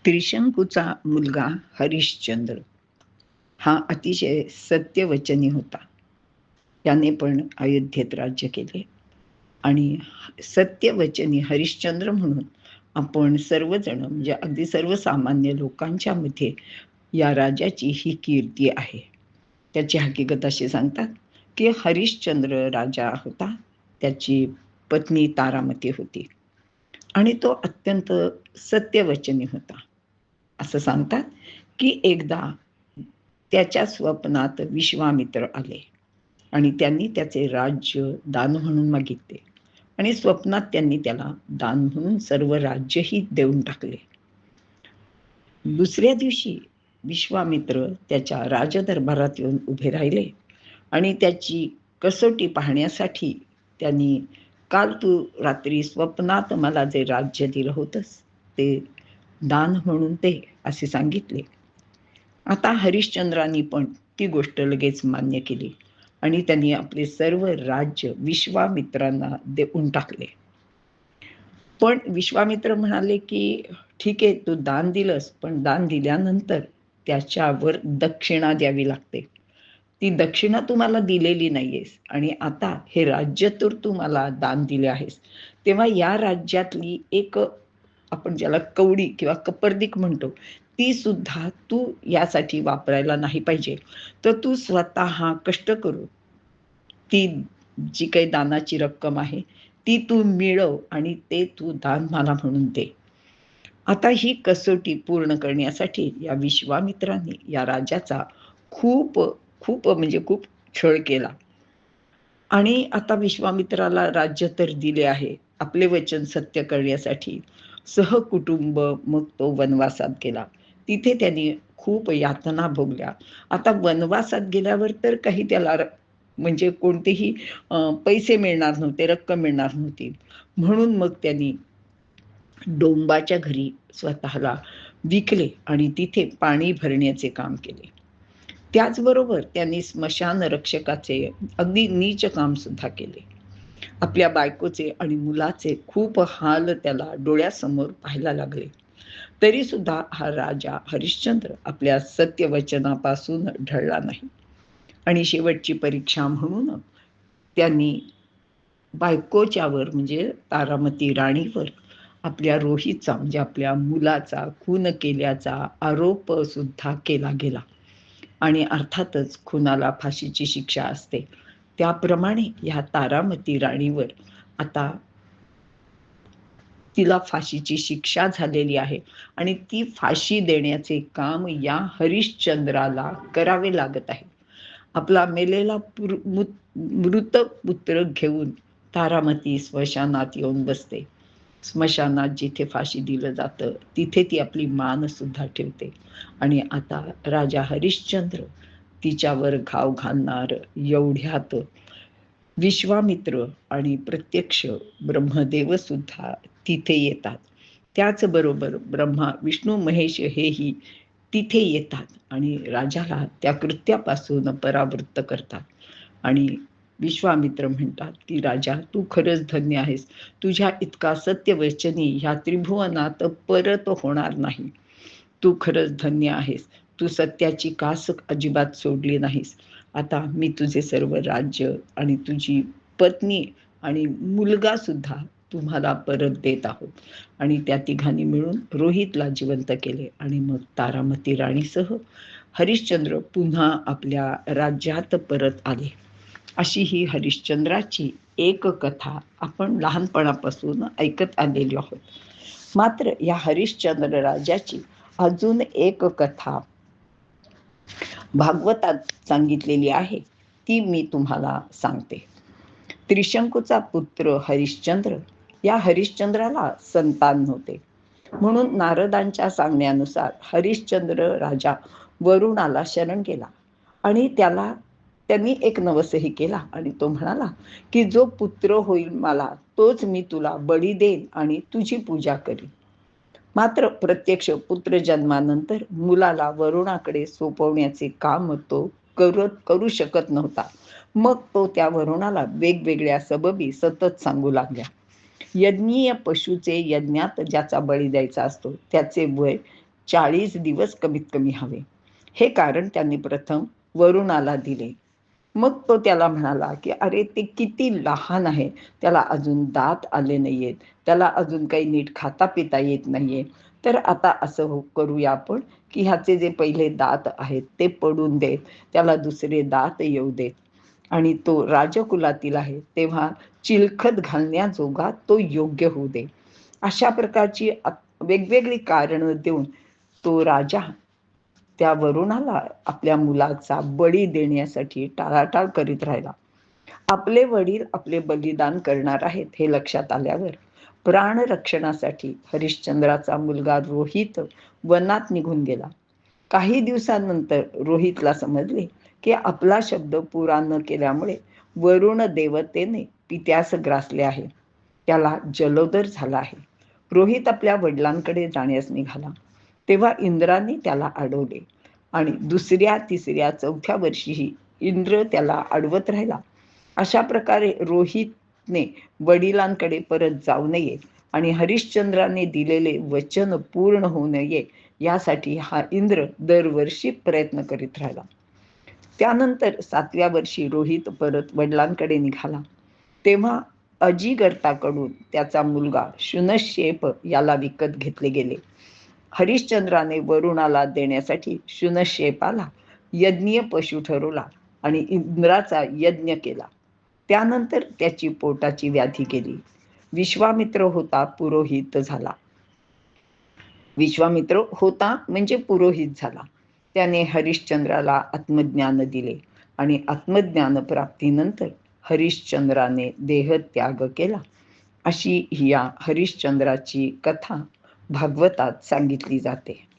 त्रिशंकूचा मुलगा हरिश्चंद्र हा अतिशय सत्यवचनी होता. त्याने पण अयोध्येत राज्य केले आणि सत्यवचनी हरिश्चंद्र म्हणून आपण सर्वजण म्हणजे अगदी सर्वसामान्य लोकांच्या मध्ये या राजाची ही कीर्ती आहे. त्याची हकीकत अशी सांगतात की हरिश्चंद्र राजा होता. त्याची पत्नी तारामती होती आणि तो अत्यंत सत्यवचनी होता. असं सांगतात की एकदा त्याच्या स्वप्नात विश्वामित्र आले आणि त्यांनी त्याचे राज्य दान म्हणून मागितले आणि स्वप्नात त्यांनी त्याला दान म्हणून सर्व राज्यही देऊन टाकले. दुसऱ्या दिवशी विश्वामित्र त्याच्या राजदरबारात येऊन उभे राहिले आणि त्याची कसोटी पाहण्यासाठी त्यांनी, काल तू रात्री स्वप्नात मला जे राज्य दिलं होतंस ते दान म्हणून दे असे सांगितले. आता हरिश्चंद्रांनी पण ती गोष्ट लगेच मान्य केली आणि त्यांनी आपले सर्व राज्य विश्वामित्रांना देऊन टाकले. पण विश्वामित्र म्हणाले की ठीक आहे, तू दान दिलंस, पण दान दिल्यानंतर त्याच्यावर दक्षिणा द्यावी लागते. ती दक्षिणा तू मला दिलेली नाहीयेस आणि आता हे राज्य तर तू मला दान दिले आहेस, तेव्हा या राज्यातली एक, आपण ज्याला कवडी किंवा कपर्दिक म्हणतो, ती सुद्धा तू यासाठी वापरायला नाही पाहिजे. तर तू स्वतः कष्ट करून ती जी काही दानाची रक्कम आहे ती तू मिळव आणि ते तू दान मला म्हणून दे. आता ही कसोटी पूर्ण करण्यासाठी या विश्वामित्रांनी या राजाचा खूप खूप म्हणजे खूप छळ केला आणि आता विश्वामित्राला राज्य तर दिले आहे. आपले वचन सत्य करण्यासाठी सहकुटुंब मग तो वनवासात गेला. तिथे त्यांनी खूप यातना भोगल्या. आता वनवासात गेल्यावर तर काही त्याला म्हणजे कोणतेही पैसे मिळणार नव्हते, रक्कम मिळणार नव्हती. म्हणून मग त्यांनी डोंबाच्या घरी स्वतःला विकले आणि तिथे पाणी भरण्याचे काम केले. त्याचबरोबर त्यांनी स्मशान रक्षकाचे अगदी नीच काम सुद्धा केले. आपल्या बायकोचे आणि मुलाचे खूप हाल त्याला डोळ्यासमोर पाहायला लागले. तरी सुद्धा हा राजा हरिश्चंद्र आपल्या सत्यवचनापासून ढळला नाही आणि शेवटची परीक्षा म्हणून त्यांनी बायकोच्यावर म्हणजे तारामती राणीवर आपल्या रोहीचा म्हणजे आपल्या मुलाचा खून केल्याचा आरोप सुद्धा केला गेला आणि अर्थातच खुनाला फाशीची शिक्षा असते. त्याप्रमाणे ह्या तारामती राणीवर आता तिला फाशीची शिक्षा झालेली आहे आणि ती फाशी देण्याचे काम या हरिश्चंद्राला करावे लागत आहे. आपला मेलेला मृत पुत्र घेऊन तारामती स्मशानात येऊन बसते. स्मशानात जिथे फाशी दिलं जातं तिथे ती आपली मान सुद्धा ठेवते आणि आता राजा हरिश्चंद्र तिच्यावर घाव घालणार एवढ्यात विश्वामित्र आणि प्रत्यक्ष ब्रह्मदेव सुद्धा तिथे येतात. त्याचबरोबर ब्रह्मा विष्णू महेश हेही तिथे येतात आणि राजाला त्या कृत्यापासून परावृत्त करतात आणि विश्वामित्र म्हणतात की राजा, तू खरंच धन्य आहेस. तुझ्या इतका सत्यवचनी ह्या त्रिभुवनात परत होणार नाही. तू खरंच धन्य आहेस. तू सत्याची कास अजिबात सोडली नाहीस. आता मी तुझे सर्व राज्य आणि तुझी पत्नी आणि मुलगा सुद्धा तुम्हाला परत देत आहोत. आणि त्या तिघांनी मिळून रोहितला जिवंत केले आणि मग तारामती राणीसह हरिश्चंद्र पुन्हा आपल्या राज्यात परत आले. अशी ही हरिश्चंद्राची एक कथा आपण लहानपणापासून ऐकत आलेली आहोत. मात्र या हरिश्चंद्र राजाची अजून एक कथा भागवतात सांगितलेली आहे, ती मी तुम्हाला सांगते. त्रिशंकूचा पुत्र हरिश्चंद्र, या हरिश्चंद्राला संतान नव्हते. म्हणून नारदांच्या सांगण्यानुसार हरिश्चंद्र राजा वरुणाला शरण गेला आणि त्यांनी एक नवसही केला आणि तो म्हणाला की जो पुत्र होईल मला तोच मी तुला बळी देईन आणि तुझी पूजा करीन. मात्र प्रत्यक्ष पुत्र जन्मानंतर मुलाला वरुणाकडे सोपवण्याचे काम तो करू शकत नव्हता. मग तो त्या वरुणाला वेगवेगळ्या सबबी सतत सांगू लागला. यज्ञीय पशुचे यज्ञात ज्याचा बळी द्यायचा असतो त्याचे वय 40 दिवस कमीत कमी हवे. हे कारण त्यांनी प्रथम वरुणाला दिले. मग तो त्याला म्हणाला, की "अरे, ते किती लहान आहे. त्याला अजून दात आले नाहीयेत. त्याला अजून काही नीट खाता-पिता येत नाहीये. तर आता असं करूया आपण, की ह्याचे जे पहिले दात आहेत ते पडून देत. त्याला दुसरे दात येऊ देत आणि तो राजकुलातील आहे, तेव्हा चिलखत घालण्याजोगा तो योग्य होऊ दे." अशा प्रकारची वेगवेगळी कारणं देऊन तो राजा त्या वरुणाला आपल्या मुलाचा बळी देण्यासाठी टाळाटाळ करीत राहिला. आपले वडील आपले बलिदान करणार आहेत हे लक्षात आल्यावर प्राणरक्षणासाठी हरिश्चंद्राचा मुलगा रोहित वनात निघून गेला. काही दिवसांनंतर रोहितला समजले, की आपला शब्द पुरा न केल्यामुळे वरुण देवतेने पित्यास ग्रासले आहे. त्याला जलोदर झाला आहे. रोहित आपल्या वडिलांकडे जाण्यास निघाला. तेव्हा इंद्राने त्याला अडवले आणि दुसऱ्या, तिसऱ्या, चौथ्या वर्षीही इंद्र त्याला अडवत राहिला. अशा प्रकारे रोहितने वडिलांकडे परत जाऊ नये आणि हरिश्चंद्राने दिलेले वचन पूर्ण होऊ नये यासाठी हा इंद्र दरवर्षी प्रयत्न करीत राहिला. त्यानंतर 7व्या वर्षी रोहित परत वडिलांकडे निघाला. तेव्हा अजिगर्ताकडून त्याचा मुलगा शुनशेप याला विकत घेतले गेले. हरिश्चंद्राने वरुणाला देण्यासाठी शुनशेपाला यज्ञीय पशु ठरवला आणि इंद्राचा यज्ञ केला. त्यानंतर त्याची पोटाची व्याधी गेली. विश्वामित्र होता पुरोहित झाला. विश्वामित्र होता म्हणजे पुरोहित झाला. त्याने हरिश्चंद्राला आत्मज्ञान दिले आणि आत्मज्ञान प्राप्तीनंतर हरिश्चंद्राने देहत्याग केला. अशी या हरिश्चंद्राची कथा भागवतात सांगितली जाते.